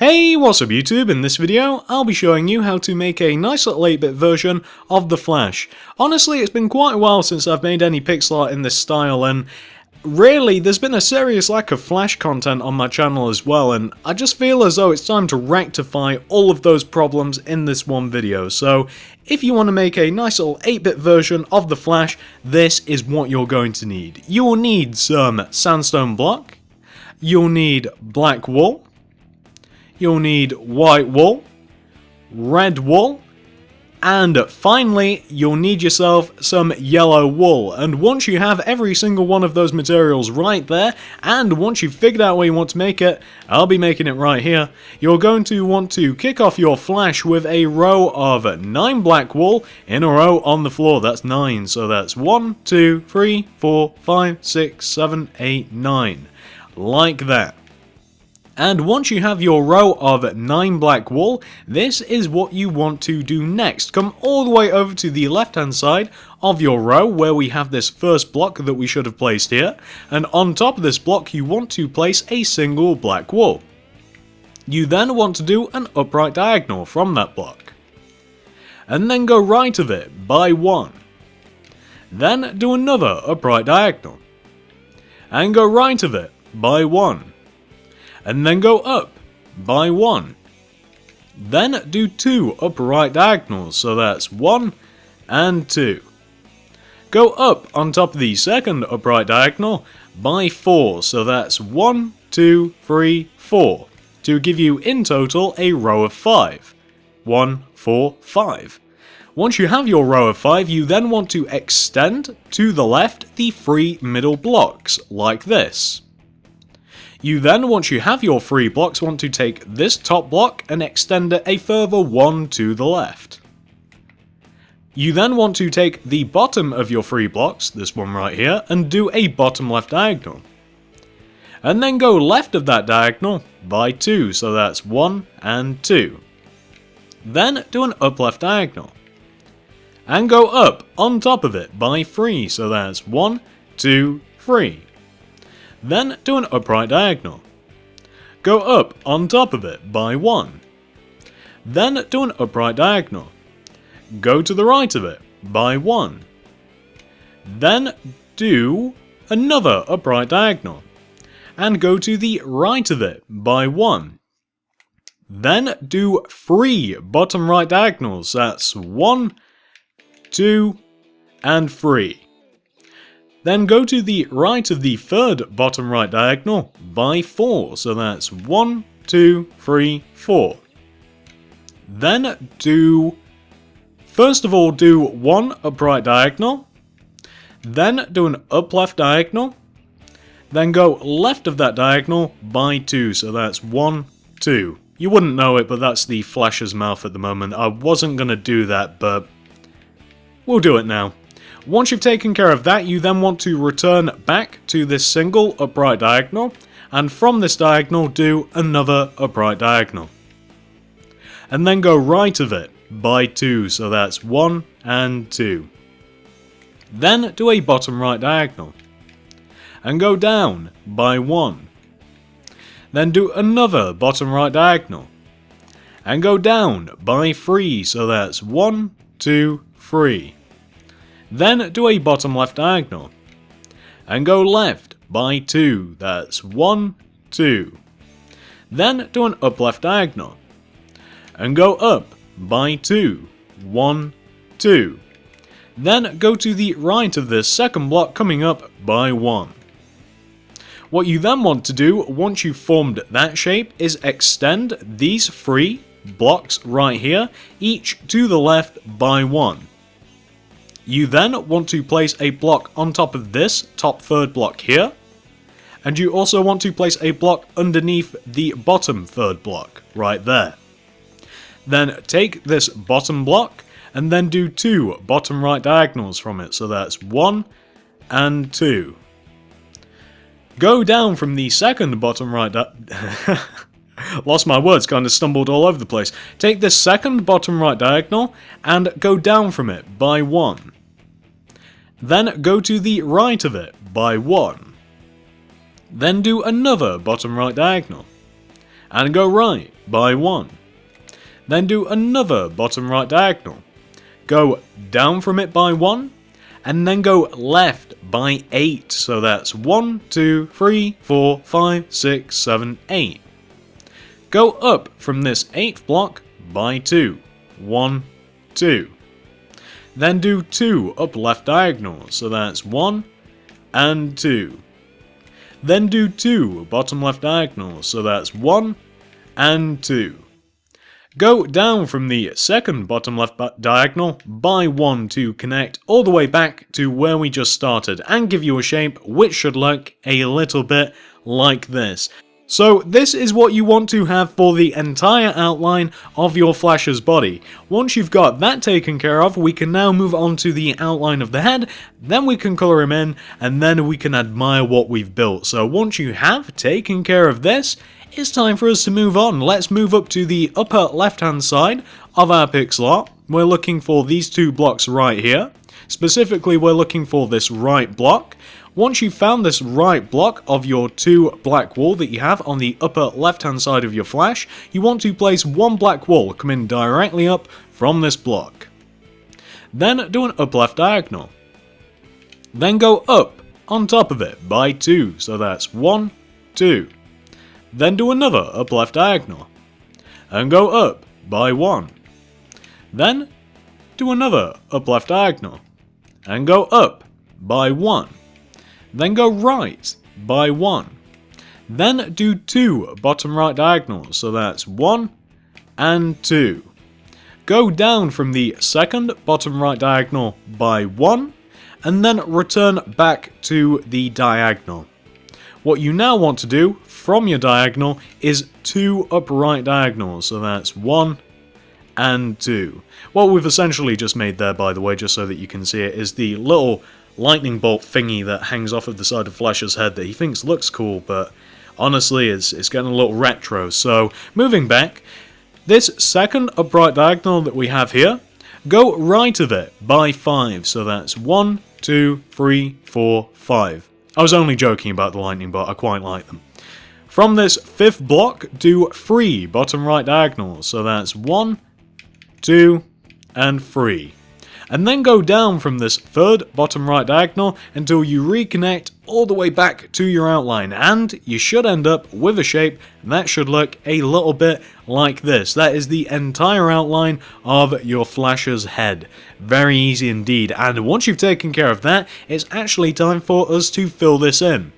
Hey, what's up YouTube? In this video, I'll be showing you how to make a nice little 8-bit version of The Flash. Honestly, it's been quite a while since I've made any pixel art in this style, and really, there's been a serious lack of Flash content on my channel as well, and I just feel as though it's time to rectify all of those problems in this one video. So, if you want to make a nice little 8-bit version of The Flash, this is what you're going to need. You will need some sandstone block, you'll need black wool, you'll need white wool, red wool, and finally you'll need yourself some yellow wool. And once you have every single one of those materials right there, and once you've figured out where you want to make it, I'll be making it right here, you're going to want to kick off your Flash with a row of 9 black wool in a row on the floor. That's 9, so that's 1, 2, 3, 4, 5, 6, 7, 8, 9. Like that. And once you have your row of 9 black wool, this is what you want to do next. Come all the way over to the left hand side of your row where we have this first block that we should have placed here, and on top of this block you want to place a single black wool. You then want to do an upright diagonal from that block, and then go right of it by 1. Then do another upright diagonal, and go right of it by 1. And then go up by 1. Then do 2 upright diagonals, so that's 1 and 2. Go up on top of the second upright diagonal by 4, so that's 1, 2, 3, 4, to give you in total a row of 5. 1, 4, 5. Once you have your row of 5, you then want to extend to the left the 3 middle blocks, like this. You then, once you have your 3 blocks, want to take this top block and extend it a further 1 to the left. You then want to take the bottom of your 3 blocks, this one right here, and do a bottom left diagonal. And then go left of that diagonal by 2, so that's 1 and 2. Then do an up left diagonal. And go up on top of it by 3, so that's 1, 2, 3. Then do an upright diagonal. Go up on top of it by 1. Then do an upright diagonal. Go to the right of it by 1. Then do another upright diagonal. And go to the right of it by 1. Then do 3 bottom right diagonals. That's 1, 2, and 3. Then go to the right of the third bottom right diagonal by 4, so that's 1, 2, 3, 4. Then first of all do 1 upright diagonal, then do an up left diagonal, then go left of that diagonal by 2, so that's 1, 2. You wouldn't know it, but that's the Flash's mouth at the moment. I wasn't going to do that, but we'll do it now. Once you've taken care of that, you then want to return back to this single upright diagonal, and from this diagonal do another upright diagonal. And then go right of it by 2, so that's 1 and 2. Then do a bottom right diagonal. And go down by 1. Then do another bottom right diagonal. And go down by 3, so that's 1, 2, 3. Then do a bottom left diagonal. And go left by 2, that's 1, 2. Then do an up left diagonal. And go up by 2, 1, 2. Then go to the right of this second block coming up by 1. What you then want to do, once you've formed that shape, is extend these 3 blocks right here, each to the left by 1. You then want to place a block on top of this top third block here, and you also want to place a block underneath the bottom third block, right there. Then take this bottom block, and then do 2 bottom right diagonals from it, so that's 1 and 2. Go down from the second bottom right lost my words, kind of stumbled all over the place. Take this second bottom right diagonal and go down from it by 1. Then go to the right of it by 1. Then do another bottom right diagonal. and go right by 1. Then do another bottom right diagonal. Go down from it by 1, and then go left by 8. So that's 1, 2, 3, 4, 5, 6, 7, 8. Go up from this 8th block by 2. 1, 2. Then do 2 up left diagonals. So that's 1 and 2. Then do 2 bottom left diagonals. So that's 1 and 2. Go down from the second bottom left diagonal by 1 to connect all the way back to where we just started and give you a shape which should look a little bit like this. So this is what you want to have for the entire outline of your Flash's body. Once you've got that taken care of, we can now move on to the outline of the head, then we can colour him in, and then we can admire what we've built. So once you have taken care of this, it's time for us to move on. Let's move up to the upper left hand side of our pixel art. We're looking for these 2 blocks right here. Specifically, we're looking for this right block. Once you've found this right block of your 2 black wool that you have on the upper left hand side of your Flash, you want to place 1 black wool coming directly up from this block. Then do an up left diagonal. Then go up on top of it by 2, so that's 1, 2. Then do another up left diagonal, and go up by 1. Then do another up left diagonal, and go up by 1. Then go right by 1. Then do 2 bottom right diagonals, so that's 1 and 2. Go down from the second bottom right diagonal by 1, and then return back to the diagonal. What you now want to do from your diagonal is 2 upright diagonals, so that's 1 and 2. What we've essentially just made there, by the way, just so that you can see it, is the little lightning bolt thingy that hangs off of the side of Flash's head that he thinks looks cool, but honestly it's getting a little retro. So moving back, this second upright diagonal that we have here, go right of it by 5, so that's 1, 2, 3, 4, 5. I was only joking about the lightning bolt, I quite like them. From this 5th block, do 3 bottom right diagonals, so that's 1, 2, and 3. And then go down from this 3rd bottom right diagonal until you reconnect all the way back to your outline, and you should end up with a shape that should look a little bit like this. That is the entire outline of your Flash's head. Very easy indeed, and once you've taken care of that, it's actually time for us to fill this in.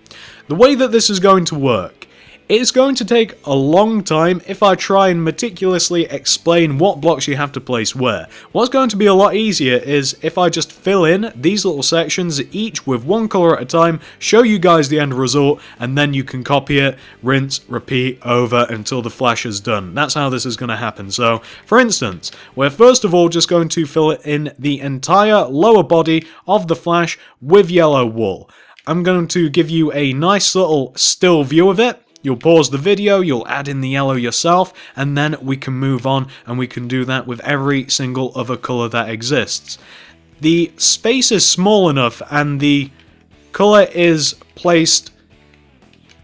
The way that this is going to work, it's going to take a long time if I try and meticulously explain what blocks you have to place where. What's going to be a lot easier is if I just fill in these little sections, each with 1 colour at a time, show you guys the end result, and then you can copy it, rinse, repeat over until the Flash is done. That's how this is going to happen. So, for instance, we're first of all just going to fill in the entire lower body of the Flash with yellow wool. I'm going to give you a nice little still view of it. You'll pause the video, you'll add in the yellow yourself, and then we can move on, and we can do that with every single other colour that exists. The space is small enough, and the colour is placed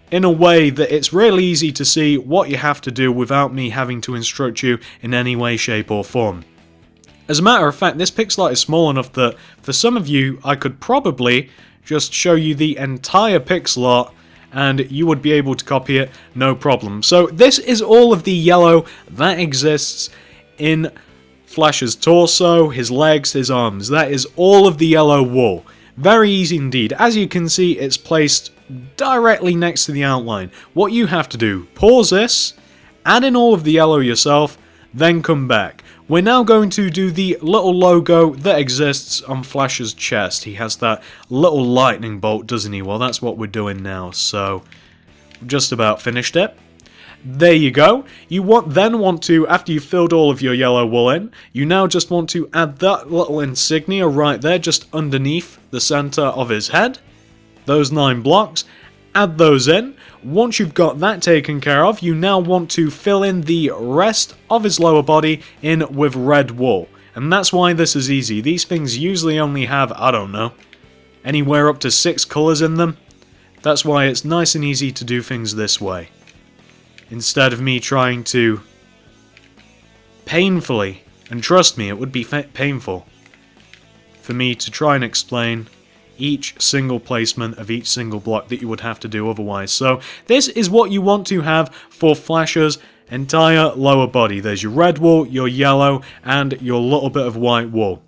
in a way that it's really easy to see what you have to do without me having to instruct you in any way, shape or form. As a matter of fact, this pixel art is small enough that for some of you, I could probably just show you the entire pixel art and you would be able to copy it, no problem. So this is all of the yellow that exists in Flash's torso, his legs, his arms. That is all of the yellow wool. Very easy indeed. As you can see, it's placed directly next to the outline. What you have to do, pause this, add in all of the yellow yourself, then come back. We're now going to do the little logo that exists on Flash's chest. He has that little lightning bolt, doesn't he? Well, that's what we're doing now, so just about finished it. There you go. You then want to, after you've filled all of your yellow wool in, you now just want to add that little insignia right there, just underneath the center of his head. Those 9 blocks. Add those in. Once you've got that taken care of, you now want to fill in the rest of his lower body in with red wool. And that's why this is easy. These things usually only have, I don't know, anywhere up to 6 colours in them. That's why it's nice and easy to do things this way. instead of me trying to painfully, and trust me, it would be painful for me to try and explain each single placement of each single block that you would have to do otherwise. So this is what you want to have for Flash's entire lower body. There's your red wool, your yellow, and your little bit of white wool.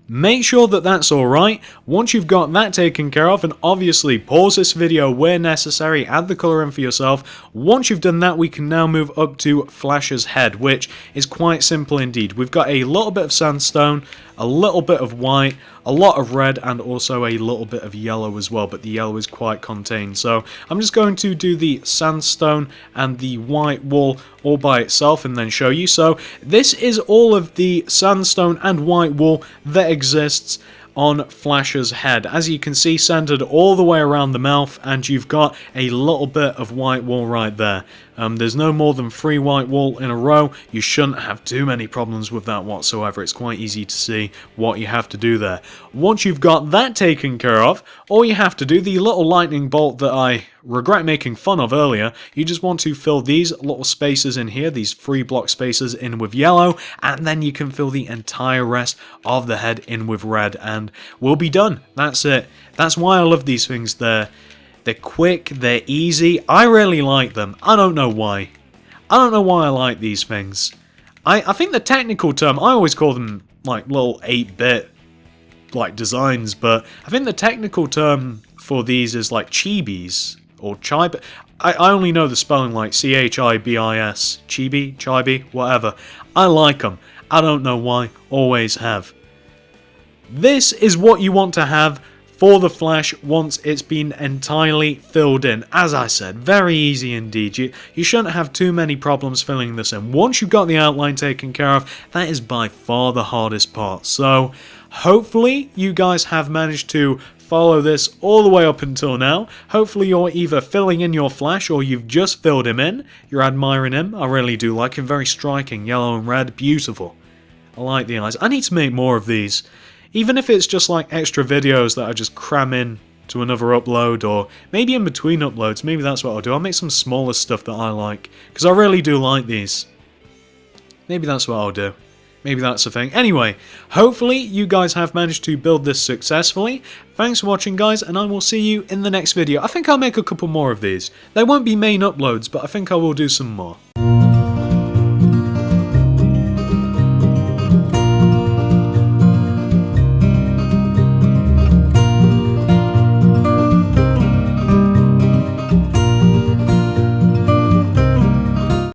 Make sure that that's alright. Once you've got that taken care of, and obviously pause this video where necessary, add the colour in for yourself. Once you've done that, we can now move up to Flash's head, which is quite simple indeed. We've got a little bit of sandstone, a little bit of white, a lot of red, and also a little bit of yellow as well, but the yellow is quite contained. So I'm just going to do the sandstone and the white wool all by itself and then show you. So this is all of the sandstone and white wool that exists on Flash's head. As you can see, centered all the way around the mouth, and you've got a little bit of white wool right there. There's no more than 3 white wool in a row. You shouldn't have too many problems with that whatsoever. It's quite easy to see what you have to do there. Once you've got that taken care of, all you have to do, the little lightning bolt that I regret making fun of earlier, you just want to fill these little spaces in here, these 3 block spaces, in with yellow, and then you can fill the entire rest of the head in with red, and we'll be done. That's it. That's why I love these things. They're quick, they're easy. I really like them. I don't know why. I don't know why I like these things. I think the technical term, I always call them like little 8-bit like designs, but I think the technical term for these is like chibis or chibi. I only know the spelling, like C-H-I-B-I-S, chibi, whatever. I like them. I don't know why. Always have. This is what you want to have for the Flash once it's been entirely filled in. As I said, very easy indeed. You shouldn't have too many problems filling this in. Once you've got the outline taken care of, that is by far the hardest part. So hopefully you guys have managed to follow this all the way up until now. Hopefully you're either filling in your Flash or you've just filled him in. You're admiring him. I really do like him. Very striking. Yellow and red. Beautiful. I like the eyes. I need to make more of these. Even if it's just like extra videos that I just cram in to another upload, or maybe in between uploads, maybe that's what I'll do. I'll make some smaller stuff that I like, because I really do like these. Maybe that's what I'll do. Maybe that's the thing. Anyway, hopefully you guys have managed to build this successfully. Thanks for watching, guys, and I will see you in the next video. I think I'll make a couple more of these. They won't be main uploads, but I think I will do some more.